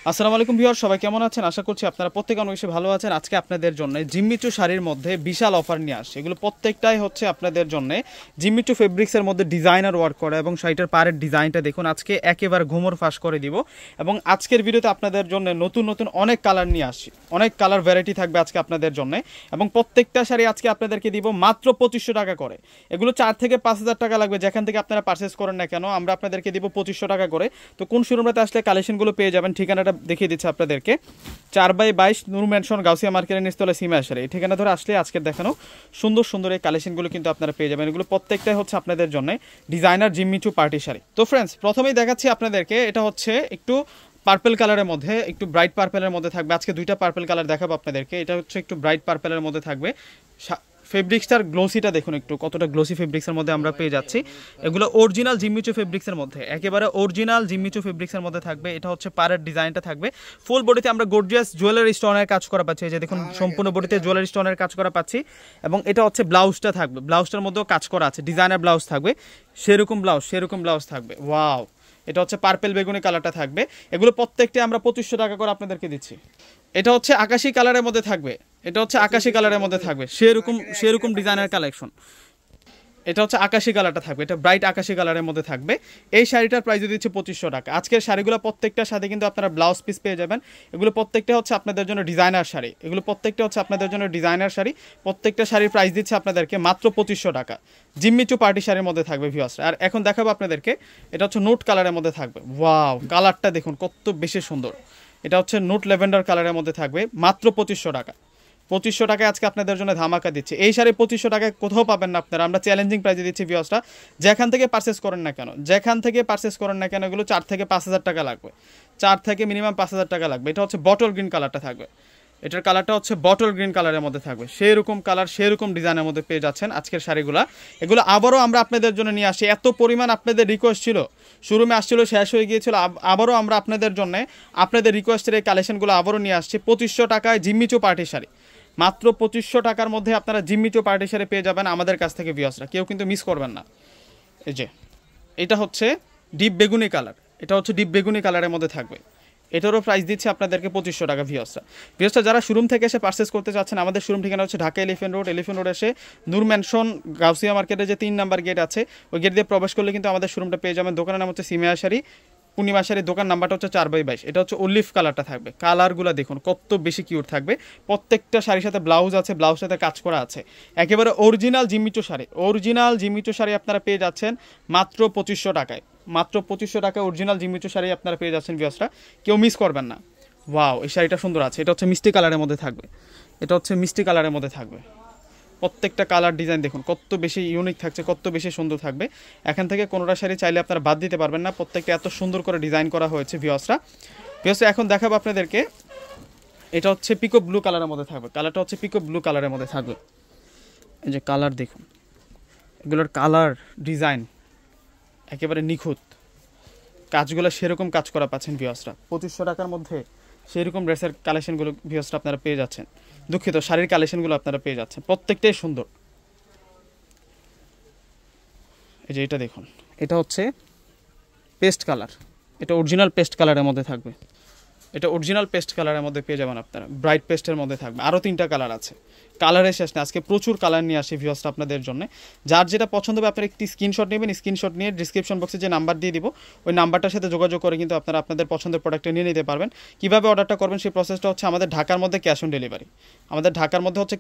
আসসালামু আলাইকুম ভিউয়ার, সবাই কেমন আছেন? আশা করছি আপনারা প্রত্যেকে অনেক বেশি ভালো আছেন। আজকে আপনাদের জন্য জিম্মিচু শাড়ির মধ্যে বিশাল অফার নিয়ে আসছে। এগুলো প্রত্যেকটাই হচ্ছে আপনাদের জন্য জিম্মিচু ফেব্রিক্সের মধ্যে ডিজাইনার ওয়ার্ক করা এবং শাড়িটার পাড়ের ডিজাইনটা দেখুন। আজকে একেবারে ঘুমোর ফাঁস করে দিব এবং আজকের ভিডিওতে আপনাদের জন্য নতুন নতুন অনেক কালার নিয়ে আসছি। অনেক কালার ভ্যারাইটি থাকবে আজকে আপনাদের জন্য এবং প্রত্যেকটা শাড়ি আজকে আপনাদেরকে দিব মাত্র 2500 টাকা করে। এগুলো 4 থেকে 5000 টাকা লাগবে যেখান থেকে আপনারা পারচেস করেন না কেন, আমরা আপনাদেরকে দিব 2500 টাকা করে। তো কোন শোরুমটাতে আসলে কালেকশনগুলো পেয়ে যাবেন ঠিকানাটা দেখিয়ে দিচ্ছে আপনাদেরকে। 4/22 নূর ম্যানশন গাউসিয়া মার্কেটের নিচতলা সীমা আসারে এই ঠিকানা ধরে আসলে আজকের দেখানো সুন্দর সুন্দর এই কালেকশনগুলো কিন্তু আপনারা পেয়ে যাবেন। এগুলো প্রত্যেকটাই হচ্ছে আপনাদের জন্য ডিজাইনার জিম্মিচু পার্টি শাড়ি। তো ফ্রেন্ডস, প্রথমেই দেখাচ্ছি আপনাদেরকে, এটা হচ্ছে একটু পার্পল কালারের মধ্যে, একটু ব্রাইট পার্পেলের মধ্যে থাকবে। আজকে দুইটা পার্পল কালার দেখাবো আপনাদেরকে। এটা হচ্ছে একটু ব্রাইট পার্পেলের মধ্যে থাকবে। ফেব্রিক্সটার গ্লোসিটা দেখুন একটু, কতটা গ্লোসি ফেব্রিক্সের মধ্যে আমরা পেয়ে যাচ্ছি। এগুলো অরিজিনাল জিম্মিচু ফেব্রিক্সের মধ্যে, একেবারে অরিজিনাল জিম্মিচু ফেব্রিক্সের মধ্যে থাকবে। এটা হচ্ছে পাড়ের ডিজাইনটা থাকবে। ফুল বডিতে আমরা গর্জিয়াস জুয়েলারি স্টোনের কাজ করা পাচ্ছি। এই যে দেখুন, সম্পূর্ণ বডিতে জুয়েলারি স্টোনের কাজ করা পাচ্ছি। এবং এটা হচ্ছে ব্লাউজটা থাকবে, ব্লাউজটার মধ্যেও কাজ করা আছে, ডিজাইনার ব্লাউজ থাকবে। সেরকম ব্লাউজ থাকবে। ওয়াও, এটা হচ্ছে পার্পেল বেগুনি কালারটা থাকবে। এগুলো প্রত্যেকটি আমরা 2500 টাকা করে আপনাদেরকে দিচ্ছি। এটা হচ্ছে আকাশি কালারের মধ্যে থাকবে, এটা হচ্ছে আকাশি কালারের মধ্যে থাকবে, সেরকম ডিজাইনের কালেকশন। এটা হচ্ছে আকাশি কালারটা থাকবে, এটা ব্রাইট আকাশি কালারের মধ্যে থাকবে। এই শাড়িটার প্রাইস দিচ্ছে 2500 টাকা। আজকের শাড়িগুলো প্রত্যেকটার সাথে কিন্তু আপনারা ব্লাউজ পিস পেয়ে যাবেন। এগুলো প্রত্যেকটা হচ্ছে আপনাদের জন্য ডিজাইনার শাড়ি, এগুলো প্রত্যেকটা হচ্ছে আপনাদের জন্য ডিজাইনার শাড়ি। প্রত্যেকটা শাড়ির প্রাইস দিচ্ছে আপনাদেরকে মাত্র 2500 টাকা। জিম্মিচু পার্টি শাড়ির মধ্যে থাকবে ভিউয়ার্স। আর এখন দেখাবো আপনাদেরকে, এটা হচ্ছে নোট কালারের মধ্যে থাকবে। ওয়াও, কালারটা দেখুন কত বেশি সুন্দর। এটা হচ্ছে নোট ল্যাভেন্ডার কালারের মধ্যে থাকবে, মাত্র 2500 টাকা। 2500 টাকায় আজকে আপনাদের জন্য ধামাকা দিচ্ছে। এই শাড়ি 2500 টাকায় কোথাও পাবেন না আপনারা, আমরা চ্যালেঞ্জিং প্রাইসে দিচ্ছি ভিউয়ার্সটা। যেখান থেকে পারচেস করেন না কেন, এগুলো 4 থেকে 5000 টাকা লাগবে। 4 থেকে মিনিমাম 5000 টাকা লাগবে। এটা হচ্ছে বটল গ্রিন কালারটা থাকবে, এটার কালারটা হচ্ছে বটল গ্রিন কালারের মধ্যে থাকবে। সেরকম কালার, সেরকম ডিজাইনের মধ্যে পেয়ে যাচ্ছেন আজকের শাড়িগুলো। এগুলো আবারও আমরা আপনাদের জন্য নিয়ে আসি। এত পরিমাণ আপনাদের রিকোয়েস্ট ছিল, শোরুমে আসছিল, শেষ হয়ে গিয়েছিল। আবারও আমরা আপনাদের জন্য আপনাদের রিকোয়েস্টের এই কালেকশনগুলো আবারও নিয়ে আসছি। 2500 টাকায় জিম্মিচু পার্টি শাড়ি, মাত্র 2500 টাকার মধ্যে আপনারা জিম্মিচু পার্টি শাড়ি পেয়ে যাবেন আমাদের কাছ থেকে ভিউয়ার্সরা। কেউ কিন্তু মিস করবেন না। এই যে এটা হচ্ছে ডিপ বেগুনি কালার, এটা হচ্ছে ডিপ বেগুনি কালারের মধ্যে থাকবে। এটারও প্রাইস দিচ্ছে আপনাদেরকে 2500 টাকা ভিউয়ার্সরা। যারা শোরুম থেকে এসে পারচেস করতে চাচ্ছেন, আমাদের শোরুম ঠিকানা হচ্ছে ঢাকা এলিফেন্ট রোড এসে নূর ম্যানশন গাউসিয়া মার্কেটে যে 3 নাম্বার গেট আছে, ওই গেট দিয়ে প্রবেশ করলে কিন্তু আমাদের শোরুমটা পেয়ে যাবেন। দোকানের নাম হচ্ছে সিমিয়া শাড়ি, পূর্ণিমা শাড়ির দোকান নাম্বারটা হচ্ছে 4/22। এটা হচ্ছে অলিভ কালারটা থাকবে। কালারগুলো দেখুন কত বেশি কিউট থাকবে। প্রত্যেকটা শাড়ির সাথে ব্লাউজ আছে, ব্লাউজের সাথে কাজ করা আছে। একেবারে অরিজিনাল জিম্মিচু শাড়ি আপনারা পেয়ে যাচ্ছেন মাত্র 2500 টাকায়। মাত্র 2500 টাকায় অরিজিনাল জিম্মিচু শাড়ি আপনারা পেয়ে যাচ্ছেন ভিউয়ার্সরা, কেউ মিস করবেন না। ওয়াও, এই শাড়িটা সুন্দর আছে। এটা হচ্ছে মিষ্টি কালারের মধ্যে থাকবে, প্রত্যেকটা কালার ডিজাইন দেখুন কত বেশি ইউনিক থাকছে, কত বেশি সুন্দর থাকবে। এখান থেকে কোনোটা শাড়ি চাইলে আপনারা বাদ দিতে পারবেন না, প্রত্যেকটা এত সুন্দর করে ডিজাইন করা হয়েছে ভিউয়ার্সরা। এখন দেখাবো আপনাদেরকে, এটা হচ্ছে পিকো ব্লু কালারের মধ্যে থাকবে। কালারটা হচ্ছে পিকো ব্লু কালারের মধ্যে থাকবে। এই যে কালার দেখুন, এগুলোর কালার ডিজাইন একেবারে নিখুঁত, কাজগুলো সেরকম কাজ করা পাচ্ছেন ভিউয়ার্সরা। 2500 টাকার মধ্যে সেরকম ড্রেসের কালেকশনগুলো ভিউয়ার্সরা আপনারা পেয়ে যাচ্ছেন। দুঃখিত, শাড়ির কালেকশনগুলো আপনারা পেয়ে যাচ্ছেন, প্রত্যেকটাই সুন্দর। এই যে এটা দেখুন, এটা হচ্ছে পেস্ট কালার, এটা অরিজিনাল পেস্ট কালারের মধ্যে থাকবে। এটা অরিজিনাল পেস্ট কালারের মধ্যে পেয়ে যাবেন আপনারা, ব্রাইট পেস্টের মধ্যে থাকবে। আরও 3টা কালার আছে, কালারের শেষ নেই। আজকে প্রচুর কালার নিয়ে আসি ভিউয়ার্সরা আপনাদের জন্য। যার যেটা পছন্দ হবে আপনারা একটি স্ক্রিনশট নেবেন, স্ক্রিনশট নিয়ে ডিসক্রিপশন বক্সে যে নাম্বার দিয়ে দিব, ওই নাম্বারটার সাথে যোগাযোগ করে কিন্তু আপনারা আপনাদের পছন্দের প্রোডাক্টটা নিয়ে নিতে পারবেন। কীভাবে অর্ডারটা করবেন সেই প্রসেসটা হচ্ছে আমাদের ঢাকার মধ্যে cash on delivery.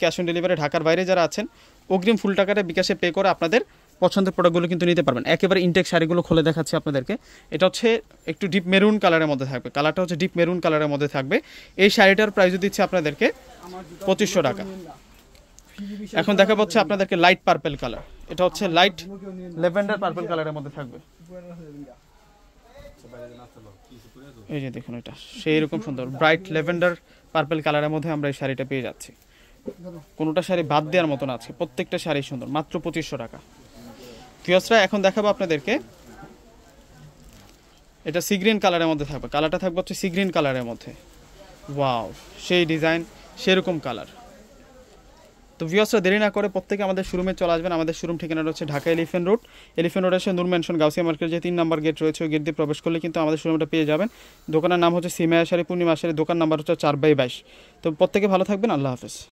Cash on delivery. ঢাকার বাইরে যারা আছেন অগ্রিম ফুল টাকাটা বিকাশে পে করে আপনাদের পছন্দের প্রোডাক্টগুলো কিন্তু নিতে পারবেন। একেবারে ইনটেক শাড়িগুলো খুলে দেখাচ্ছি আপনাদেরকে। এটা হচ্ছে একটু ডিপ মেরুন কালারের মধ্যে থাকবে, কালারটা হচ্ছে ডিপ মেরুন কালারের মধ্যে থাকবে। এই শাড়িটার প্রাইস দিচ্ছে আপনাদেরকে 2500 টাকা। এখন দেখা পাচ্ছে আপনাদেরকে লাইট পার্পল কালার, এটা হচ্ছে লাইট ল্যাভেন্ডার পার্পল কালারের মধ্যে থাকবে। এই যে দেখুন, এটা সেই রকম সুন্দর ব্রাইট ল্যাভেন্ডার পার্পল কালারের মধ্যে আমরা এই শাড়িটা পেয়ে যাচ্ছি। কোনোটা শাড়ি বাদ দেওয়ার মতন আছে, প্রত্যেকটা শাড়ি সুন্দর, মাত্র 2500 টাকা ভিউয়ার্সরা। এখন দেখাবো আপনাদেরকে, এটা সি গ্রিন কালারের মধ্যে থাকবে। কালারটা থাকবে হচ্ছে সি গ্রিন কালারের মধ্যে। ওয়াও, সেই ডিজাইন, সেরকম কালার। তো ভিউয়ার্সরা দেরি না করে প্রত্যেকে আমাদের শোরুমে চলে আসবেন। আমাদের শোরুম ঠিকানাটা হচ্ছে ঢাকা এলিফ্যান্ট রোড এসে নূর ম্যানশন গাউসিয়া মার্কেট যে 3 নম্বর গেট রয়েছে ওই গেট দিয়ে প্রবেশ করলে কিন্তু আমাদের শোরুমটা পেয়ে যাবেন। দোকানের নাম হচ্ছে সিমায়া শাড়ি, পূর্ণিমা শাড়ি, দোকান নাম্বার হচ্ছে 4/22। তো প্রত্যেকে ভালো থাকবেন, আল্লাহ হাফেজ।